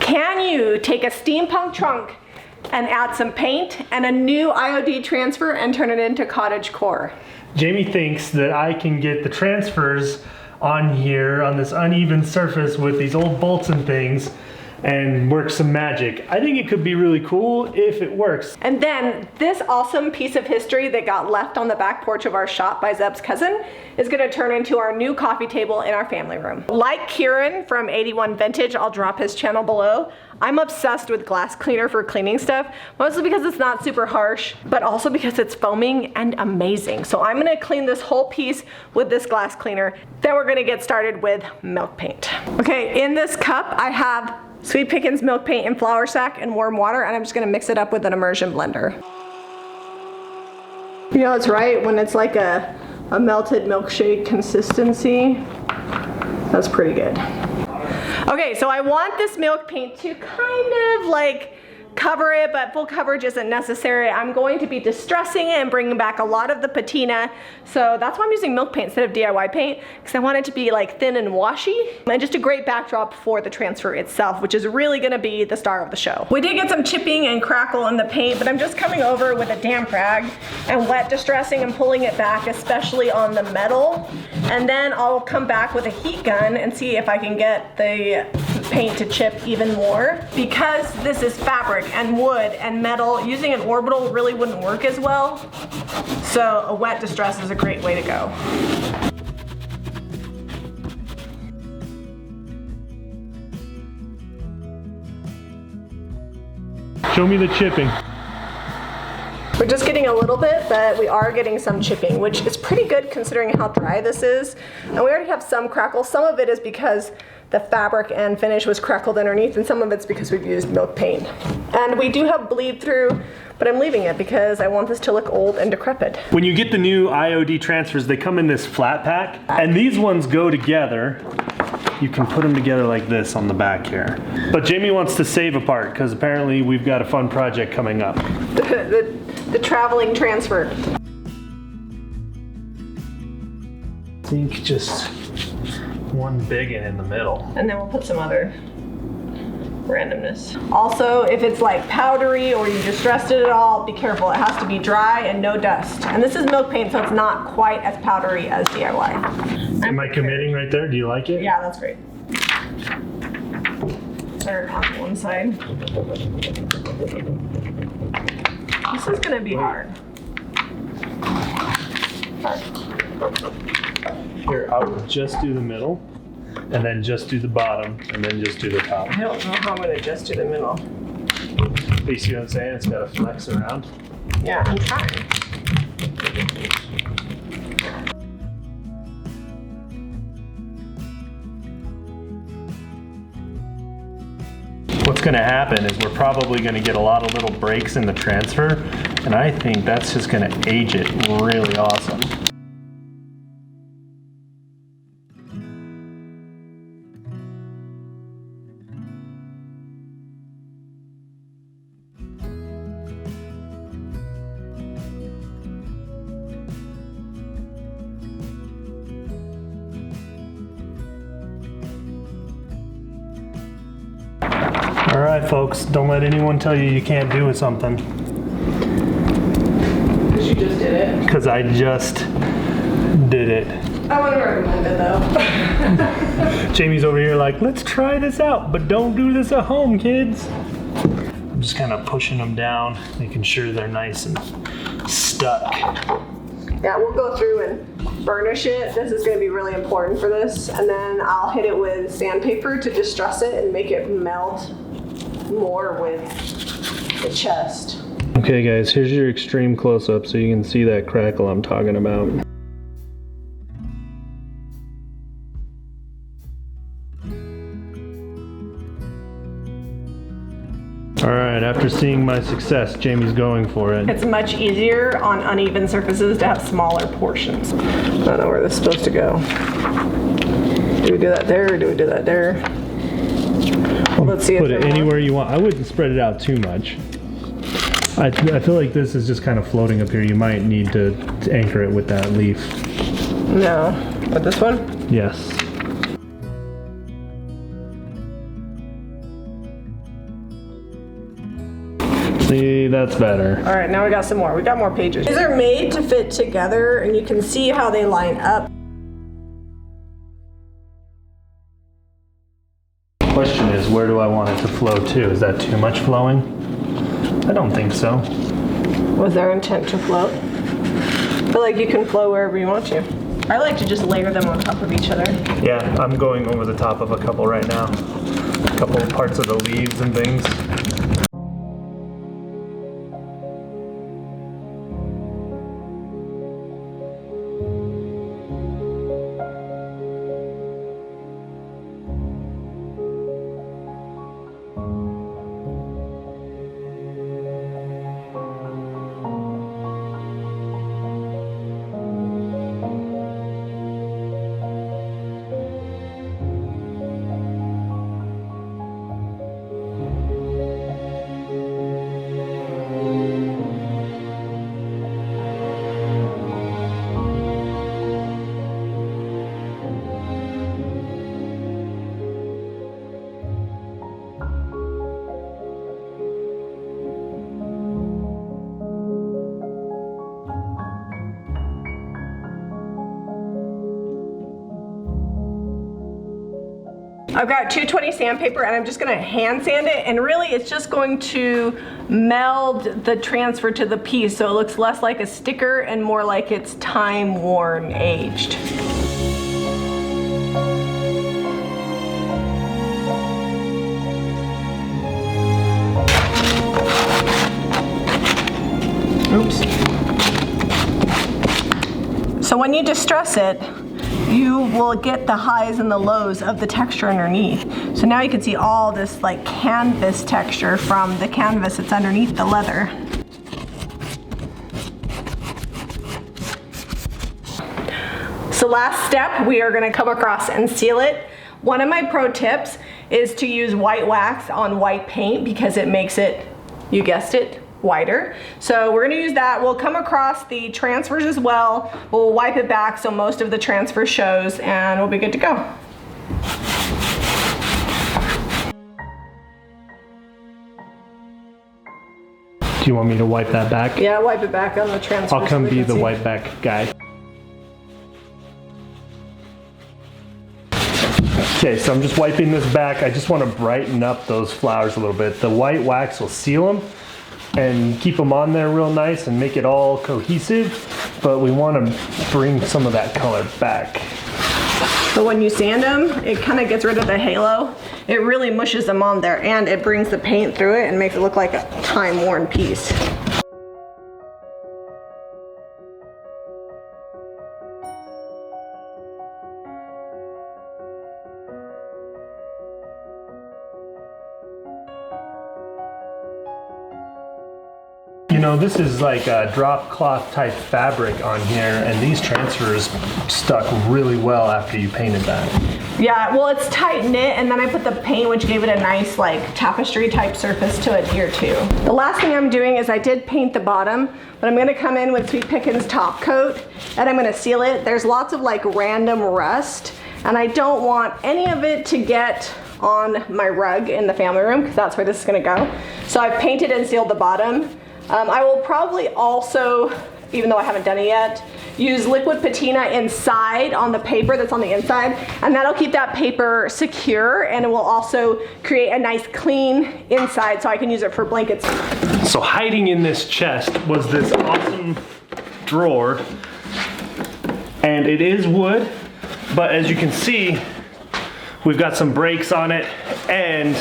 Can you take a steampunk trunk and add some paint and a new IOD transfer and turn it into Cottagecore? Jami thinks that I can get the transfers on here on this uneven surface with these old bolts and things and work some magic. I think it could be really cool if it works. And then this awesome piece of history that got left on the back porch of our shop by Zeb's cousin is gonna turn into our new coffee table in our family room. Like Kieran from 81 Vintage, I'll drop his channel below, I'm obsessed with glass cleaner for cleaning stuff, mostly because it's not super harsh, but also because it's foaming and amazing. So I'm gonna clean this whole piece with this glass cleaner. Then we're gonna get started with milk paint. Okay, in this cup I have Sweet Pickins milk paint in flour sack and warm water, and I'm just gonna mix it up with an immersion blender. You know, it's right when it's like a melted milkshake consistency. That's pretty good. Okay, so I want this milk paint to kind of like cover it, but full coverage isn't necessary. I'm going to be distressing it and bringing back a lot of the patina. So that's why I'm using milk paint instead of DIY paint, because I want it to be like thin and washy, and just a great backdrop for the transfer itself, which is really gonna be the star of the show. We did get some chipping and crackle in the paint, but I'm just coming over with a damp rag and wet distressing and pulling it back, especially on the metal. And then I'll come back with a heat gun and see if I can get the paint to chip even more. Because this is fabric and wood and metal, using an orbital really wouldn't work as well. So a wet distress is a great way to go. Show me the chipping. We're just getting a little bit, but we are getting some chipping, which is pretty good considering how dry this is. And we already have some crackle. Some of it is because the fabric and finish was crackled underneath, and some of it's because we've used milk paint. And we do have bleed through, but I'm leaving it because I want this to look old and decrepit. When you get the new IOD transfers, they come in this flat pack, and these ones go together. You can put them together like this on the back here. But Jami wants to save a part because apparently we've got a fun project coming up. The traveling transfer. I think just one big one in the middle. And then we'll put some other randomness. Also, if it's like powdery or you distressed it at all, be careful. It has to be dry and no dust. And this is milk paint, so it's not quite as powdery as DIY. Am I committing right there? Do you like it? Yeah, that's great. Or on one side. This is gonna be hard. Here, I would just do the middle, and then just do the bottom, and then just do the top. I don't know how I'm gonna just do the middle. You see what I'm saying? It's gotta flex around. Yeah, I'm trying. What's gonna happen is we're probably gonna get a lot of little breaks in the transfer, and I think that's just gonna age it really awesome. All right, folks, don't let anyone tell you you can't do something. Because you just did it. Because I just did it. I wouldn't recommend it though. Jami's over here like, let's try this out, but don't do this at home, kids. I'm just kind of pushing them down, making sure they're nice and stuck. Yeah, we'll go through and burnish it. This is going to be really important for this. And then I'll hit it with sandpaper to distress it and make it melt more with the chest. Okay guys, here's your extreme close-up so you can see that crackle I'm talking about. Alright, after seeing my success, Jami's going for it. It's much easier on uneven surfaces to have smaller portions. I don't know where this is supposed to go. Do we do that there or do we do that there? Well, let's see. Put it anywhere you want. I wouldn't spread it out too much. I feel like this is just kind of floating up here. You might need to anchor it with that leaf. No. With this one? Yes. See, that's better. All right, now we got some more. We got more pages. These are made to fit together, and you can see how they line up. Question is, where do I want it to flow to? Is that too much flowing? I don't think so. Was their intent to float? I feel like you can flow wherever you want to. I like to just layer them on top of each other. Yeah, I'm going over the top of a couple right now. A couple of parts of the leaves and things. I've got 220 sandpaper and I'm just gonna hand sand it, and really it's just going to meld the transfer to the piece so it looks less like a sticker and more like it's time worn, aged. Oops. So when you distress it, you will get the highs and the lows of the texture underneath. So now you can see all this like canvas texture from the canvas that's underneath the leather. So last step, we are gonna come across and seal it. One of my pro tips is to use white wax on white paint because it makes it, you guessed it, whiter. So we're gonna use that. We'll come across the transfers as well. We'll wipe it back so most of the transfer shows, and we'll be good to go. Do you want me to wipe that back? Yeah, wipe it back on the transfer. I'll come be the wipe back guy. Okay, so I'm just wiping this back. I just want to brighten up those flowers a little bit. The white wax will seal them and keep them on there real nice and make it all cohesive, but we want to bring some of that color back. But when you sand them, it kind of gets rid of the halo. It really mushes them on there, and it brings the paint through it and makes it look like a time-worn piece. You know, this is like a drop cloth type fabric on here, and these transfers stuck really well after you painted that. Yeah, well, it's tight knit, and then I put the paint, which gave it a nice like tapestry type surface to adhere to. The last thing I'm doing is I did paint the bottom, but I'm gonna come in with Sweet Pickin's top coat, and I'm gonna seal it. There's lots of like random rust, and I don't want any of it to get on my rug in the family room, because that's where this is gonna go. So I've painted and sealed the bottom. I will probably also, even though I haven't done it yet, use liquid patina inside on the paper that's on the inside, and that'll keep that paper secure, and it will also create a nice clean inside so I can use it for blankets. So hiding in this chest was this awesome drawer, and it is wood, but as you can see, we've got some breaks on it, and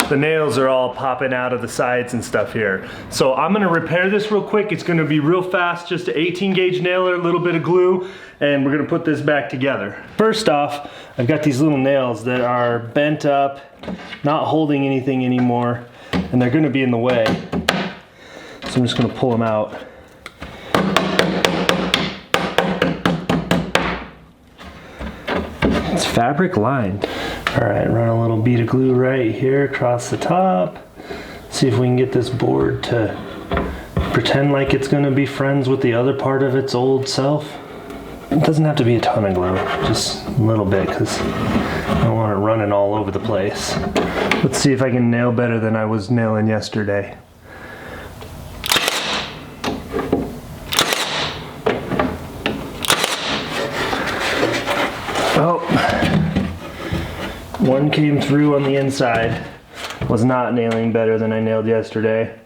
the nails are all popping out of the sides and stuff here. So I'm gonna repair this real quick. It's gonna be real fast, just an 18 gauge nailer, a little bit of glue, and we're gonna put this back together. First off, I've got these little nails that are bent up, not holding anything anymore, and they're gonna be in the way. So I'm just gonna pull them out. It's fabric lined. All right, run a little bead of glue right here across the top. See if we can get this board to pretend like it's gonna be friends with the other part of its old self. It doesn't have to be a ton of glue, just a little bit, because I don't want it running all over the place. Let's see if I can nail better than I was nailing yesterday. One came through on the inside. Was not nailing better than I nailed yesterday.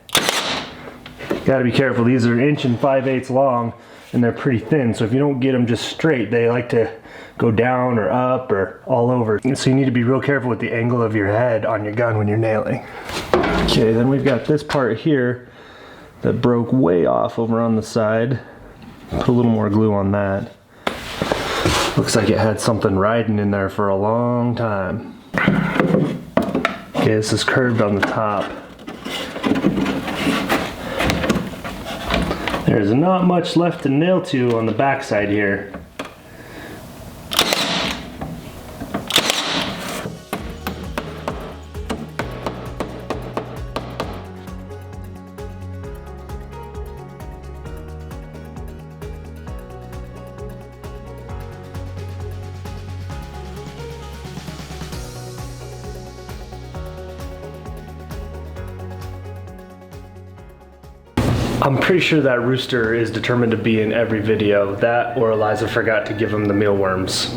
Gotta be careful, these are 1.5 long and they're pretty thin, so if you don't get them just straight, they like to go down or up or all over. So you need to be real careful with the angle of your head on your gun when you're nailing. Okay, then we've got this part here that broke way off over on the side. Put a little more glue on that. Looks like it had something riding in there for a long time. Okay, this is curved on the top. There's not much left to nail to on the back side here. I'm pretty sure that rooster is determined to be in every video. That or Eliza forgot to give him the mealworms.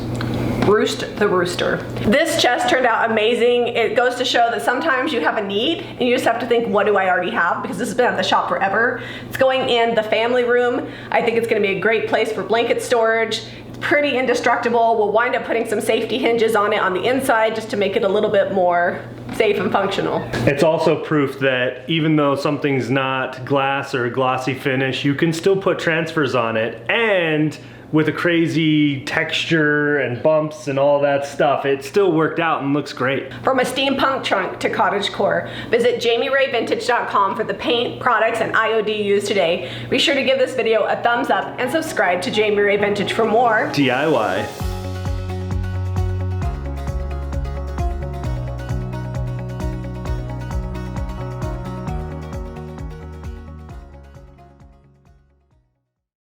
Roost the rooster. This chest turned out amazing. It goes to show that sometimes you have a need and you just have to think, what do I already have? Because this has been at the shop forever. It's going in the family room. I think it's gonna be a great place for blanket storage. It's pretty indestructible. We'll wind up putting some safety hinges on it on the inside just to make it a little bit more safe and functional. It's also proof that even though something's not glass or glossy finish, you can still put transfers on it, and with a crazy texture and bumps and all that stuff, it still worked out and looks great. From a steampunk trunk to cottagecore, visit JamiRayVintage.com for the paint, products, and IOD used today. Be sure to give this video a thumbs up and subscribe to Jami Ray Vintage for more DIY.